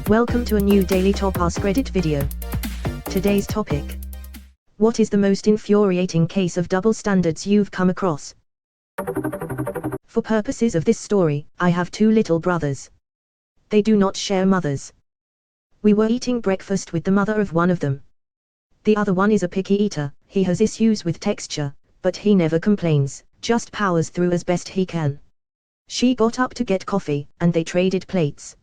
Welcome to a new daily top Askreddit video. Today's topic: what is the most infuriating case of double standards you've come across? For purposes of this story, I have two little brothers. They do not share mothers. We were eating breakfast with the mother of one of them. The other one is a picky eater. He has issues with texture, but he never complains, just powers through as best he can. She got up to get coffee, and they traded plates.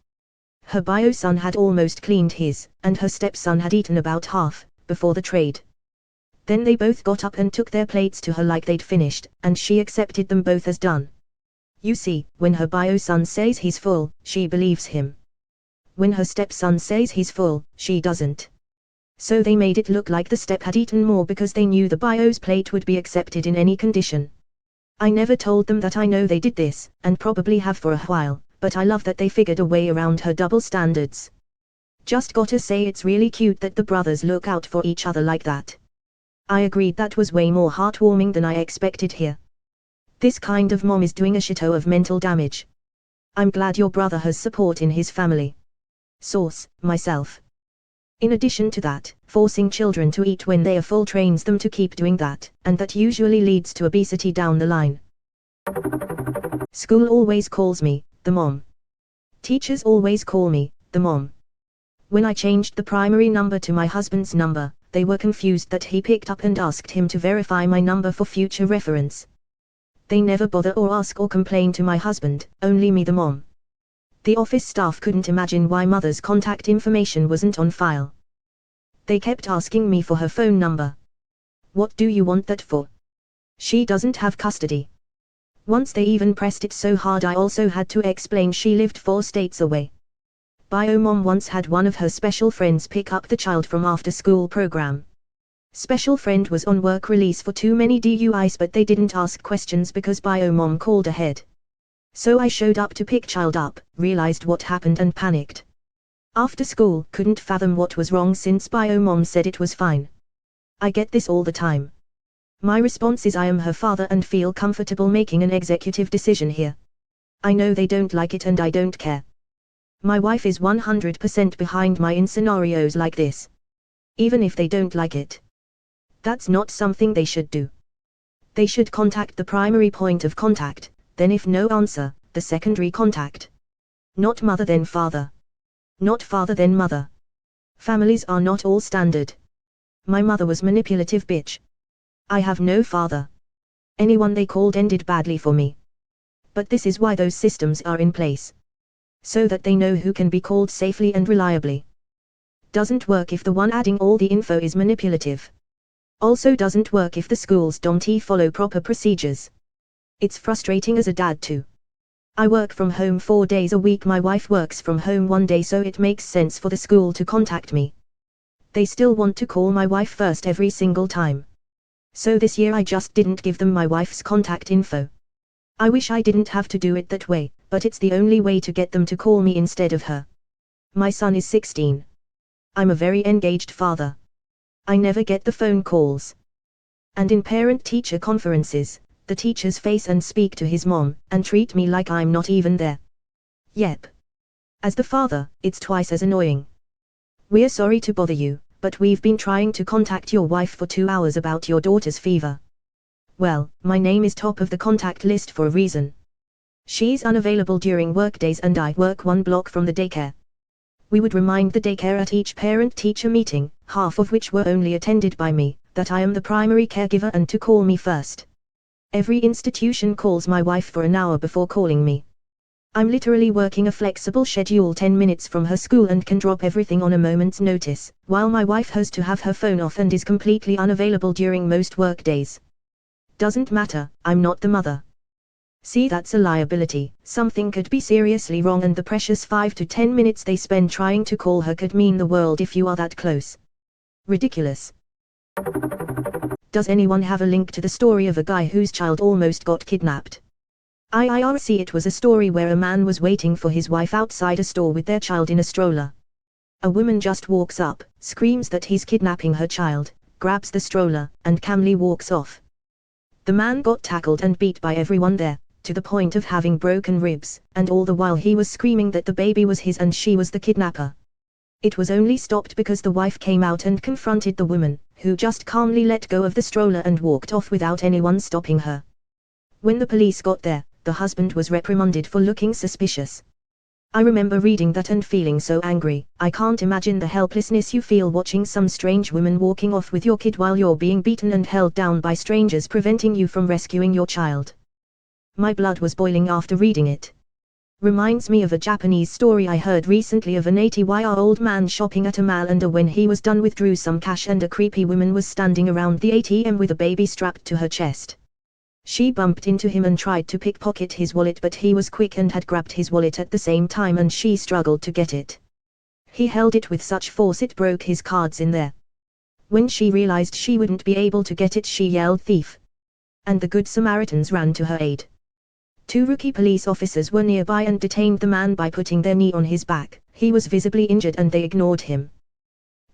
Her bio son had almost cleaned his, and her stepson had eaten about half, before the trade. Then they both got up and took their plates to her like they'd finished, and she accepted them both as done. You see, when her bio son says he's full, she believes him. When her stepson says he's full, she doesn't. So they made it look like the step had eaten more because they knew the bio's plate would be accepted in any condition. I never told them that I know they did this, and probably have for a while, but I love that they figured a way around her double standards. Just gotta say it's really cute that the brothers look out for each other like that. I agreed that was way more heartwarming than I expected here. This kind of mom is doing a shitload of mental damage. I'm glad your brother has support in his family. Source: myself. In addition to that, forcing children to eat when they are full trains them to keep doing that, and that usually leads to obesity down the line. School always calls me the mom. Teachers always call me the mom. When I changed the primary number to my husband's number, they were confused that he picked up and asked him to verify my number for future reference. They never bother or ask or complain to my husband, only me the mom. The office staff couldn't imagine why mother's contact information wasn't on file. They kept asking me for her phone number. What do you want that for? She doesn't have custody. Once they even pressed it so hard I also had to explain she lived 4 states away. Bio mom once had one of her special friends pick up the child from after school program. Special friend was on work release for too many DUIs, but they didn't ask questions because bio mom called ahead. So I showed up to pick child up, realized what happened and panicked. After school, couldn't fathom what was wrong since bio mom said it was fine. I get this all the time. My response is I am her father and feel comfortable making an executive decision here. I know they don't like it and I don't care. My wife is 100% behind me in scenarios like this. Even if they don't like it. That's not something they should do. They should contact the primary point of contact, then if no answer, the secondary contact. Not mother then father. Not father then mother. Families are not all standard. My mother was manipulative bitch. I have no father. Anyone they called ended badly for me. But this is why those systems are in place. So that they know who can be called safely and reliably. Doesn't work if the one adding all the info is manipulative. Also doesn't work if the schools don't follow proper procedures. It's frustrating as a dad too. I work from home 4 days a week, my wife works from home 1 day, so it makes sense for the school to contact me. They still want to call my wife first every single time. So this year I just didn't give them my wife's contact info. I wish I didn't have to do it that way, but it's the only way to get them to call me instead of her. My son is 16. I'm a very engaged father. I never get the phone calls. And in parent-teacher conferences, the teachers face and speak to his mom, and treat me like I'm not even there. Yep. As the father, it's twice as annoying. We're sorry to bother you, but we've been trying to contact your wife for 2 hours about your daughter's fever. Well, my name is top of the contact list for a reason. She's unavailable during work days and I work 1 block from the daycare. We would remind the daycare at each parent-teacher meeting, half of which were only attended by me, that I am the primary caregiver and to call me first. Every institution calls my wife for an hour before calling me. I'm literally working a flexible schedule 10 minutes from her school and can drop everything on a moment's notice, while my wife has to have her phone off and is completely unavailable during most work days. Doesn't matter, I'm not the mother. See, that's a liability. Something could be seriously wrong and the precious 5 to 10 minutes they spend trying to call her could mean the world if you are that close. Ridiculous. Does anyone have a link to the story of a guy whose child almost got kidnapped? IRC, it was a story where a man was waiting for his wife outside a store with their child in a stroller. A woman just walks up, screams that he's kidnapping her child, grabs the stroller, and calmly walks off. The man got tackled and beat by everyone there, to the point of having broken ribs, and all the while he was screaming that the baby was his and she was the kidnapper. It was only stopped because the wife came out and confronted the woman, who just calmly let go of the stroller and walked off without anyone stopping her. When the police got there, the husband was reprimanded for looking suspicious. I remember reading that and feeling so angry. I can't imagine the helplessness you feel watching some strange woman walking off with your kid while you're being beaten and held down by strangers preventing you from rescuing your child. My blood was boiling after reading it. Reminds me of a Japanese story I heard recently of an 80-year-old man shopping at a mall, and when he was done withdrew some cash and a creepy woman was standing around the ATM with a baby strapped to her chest. She bumped into him and tried to pickpocket his wallet, but he was quick and had grabbed his wallet at the same time and she struggled to get it. He held it with such force it broke his cards in there. When she realized she wouldn't be able to get it, she yelled "thief!" And the good Samaritans ran to her aid. 2 rookie police officers were nearby and detained the man by putting their knee on his back. He was visibly injured and they ignored him.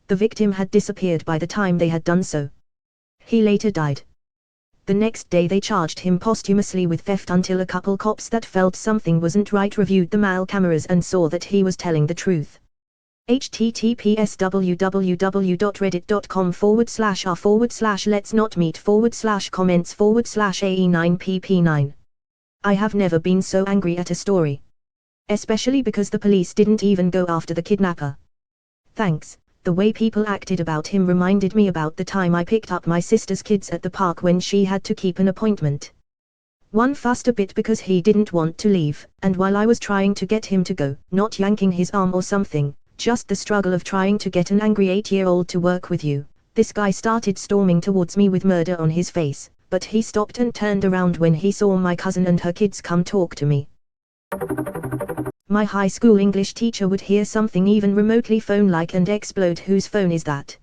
The victim had disappeared by the time they had done so. He later died. The next day they charged him posthumously with theft until a couple cops that felt something wasn't right reviewed the mall cameras and saw that he was telling the truth. https://r/let's-not-meet/comments/AE9pp9. I have never been so angry at a story. Especially because the police didn't even go after the kidnapper. Thanks. The way people acted about him reminded me about the time I picked up my sister's kids at the park when she had to keep an appointment. One fussed a bit because he didn't want to leave, and while I was trying to get him to go, not yanking his arm or something, just the struggle of trying to get an angry 8-year-old to work with you, this guy started storming towards me with murder on his face, but he stopped and turned around when he saw my cousin and her kids come talk to me. My high school English teacher would hear something even remotely phone-like and explode, "Whose phone is that?"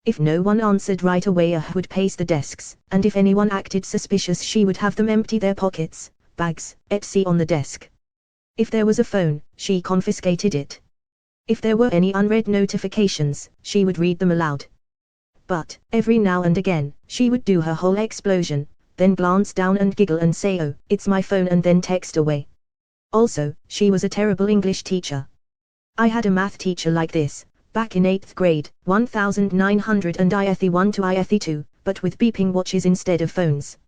If no one answered right away, would pace the desks, and if anyone acted suspicious she would have them empty their pockets, bags, etc. on the desk. If there was a phone, she confiscated it. If there were any unread notifications, she would read them aloud. But, every now and again, she would do her whole explosion, then glance down and giggle and say, "Oh, it's my phone," and then text away. Also, she was a terrible English teacher. I had a math teacher like this, back in 8th grade, 1900 and IFE1 to IFE2, but with beeping watches instead of phones.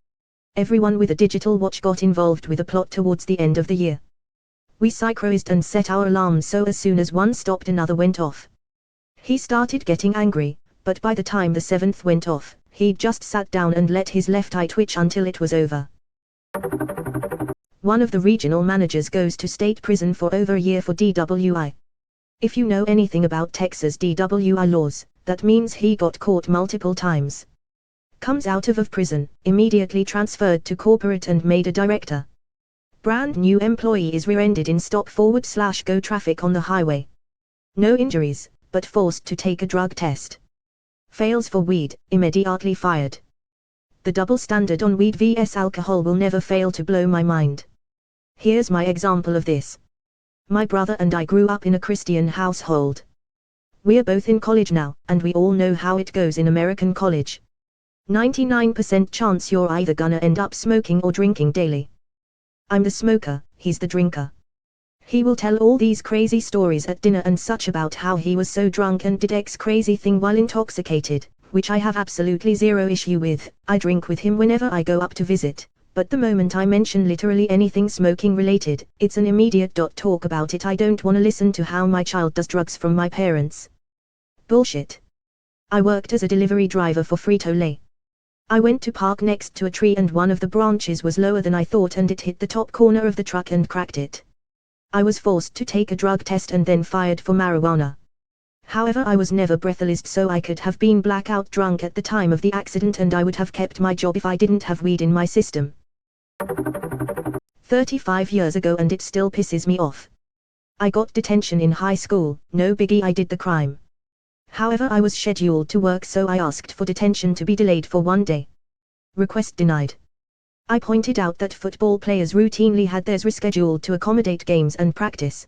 Everyone with a digital watch got involved with a plot towards the end of the year. We synchronized and set our alarms so as soon as one stopped another went off. He started getting angry, but by the time the 7th went off, he just sat down and let his left eye twitch until it was over. One of the regional managers goes to state prison for over a year for DWI. If you know anything about Texas DWI laws, that means he got caught multiple times. Comes out of prison, immediately transferred to corporate and made a director. Brand new employee is rear-ended in stop/go traffic on the highway. No injuries, but forced to take a drug test. Fails for weed, immediately fired. The double standard on weed vs alcohol will never fail to blow my mind. Here's my example of this. My brother and I grew up in a Christian household. We're both in college now, and we all know how it goes in American college. 99% chance you're either gonna end up smoking or drinking daily. I'm the smoker, he's the drinker. He will tell all these crazy stories at dinner and such about how he was so drunk and did X crazy thing while intoxicated, which I have absolutely zero issue with. I drink with him whenever I go up to visit, but the moment I mention literally anything smoking related, it's an immediate talk about it. I don't wanna listen to how my child does drugs from my parents. Bullshit. I worked as a delivery driver for Frito-Lay. I went to park next to a tree and one of the branches was lower than I thought and it hit the top corner of the truck and cracked it. I was forced to take a drug test and then fired for marijuana. However, I was never breathalyzed, so I could have been blackout drunk at the time of the accident and I would have kept my job if I didn't have weed in my system. 35 years ago and it still pisses me off. I got detention in high school, no biggie, I did the crime. However, I was scheduled to work, so I asked for detention to be delayed for 1 day. Request denied. I pointed out that football players routinely had theirs rescheduled to accommodate games and practice.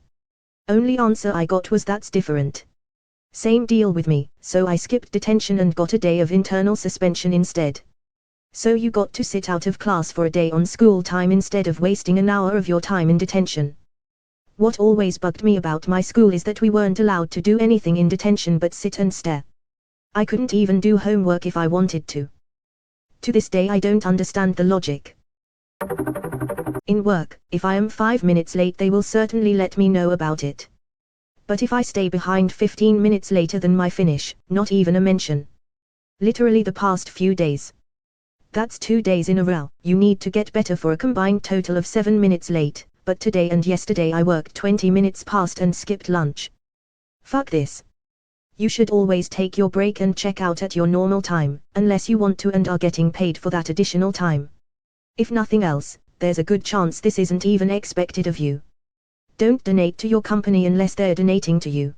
Only answer I got was, "That's different." Same deal with me, so I skipped detention and got a day of internal suspension instead. So you got to sit out of class for a day on school time instead of wasting an hour of your time in detention. What always bugged me about my school is that we weren't allowed to do anything in detention but sit and stare. I couldn't even do homework if I wanted to. To this day I don't understand the logic. In work, if I am 5 minutes late they will certainly let me know about it. But if I stay behind 15 minutes later than my finish, not even a mention. Literally the past few days. That's 2 days in a row. You need to get better for a combined total of 7 minutes late, but today and yesterday I worked 20 minutes past and skipped lunch. Fuck this. You should always take your break and check out at your normal time, unless you want to and are getting paid for that additional time. If nothing else, there's a good chance this isn't even expected of you. Don't donate to your company unless they're donating to you.